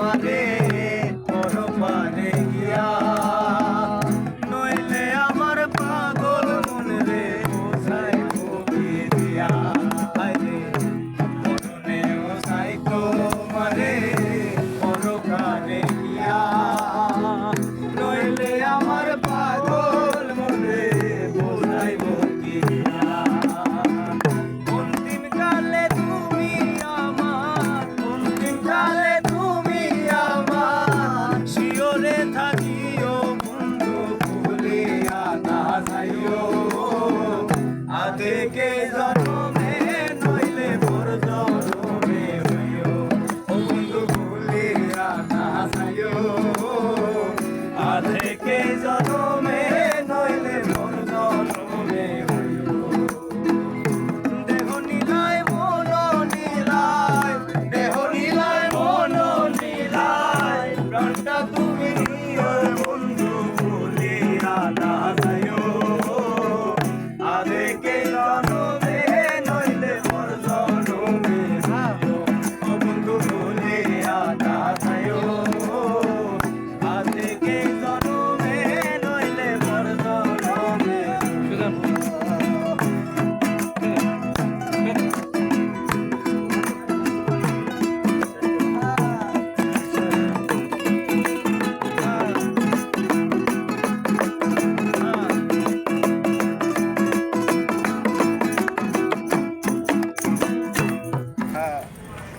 আমারে পরপারে গিয়া, নইলে আমার পাগল মন রে বোঝাইব কি দিয়া। আরে মরণে ওসাইতো মারে পরকারে গিয়া, নইলে আমার পাগল মন রে বোঝাইব কি দিয়া। অন্তিম কালে তুমি আমার, অন্তিম কালে তুমি আমার, শিওরে থাকিও বন্ধু ভুলিয়া না যাইও। আধেকে জনমে নইলে পর জনমে হইও, ও বন্ধু ভুলিয়া না যাইও।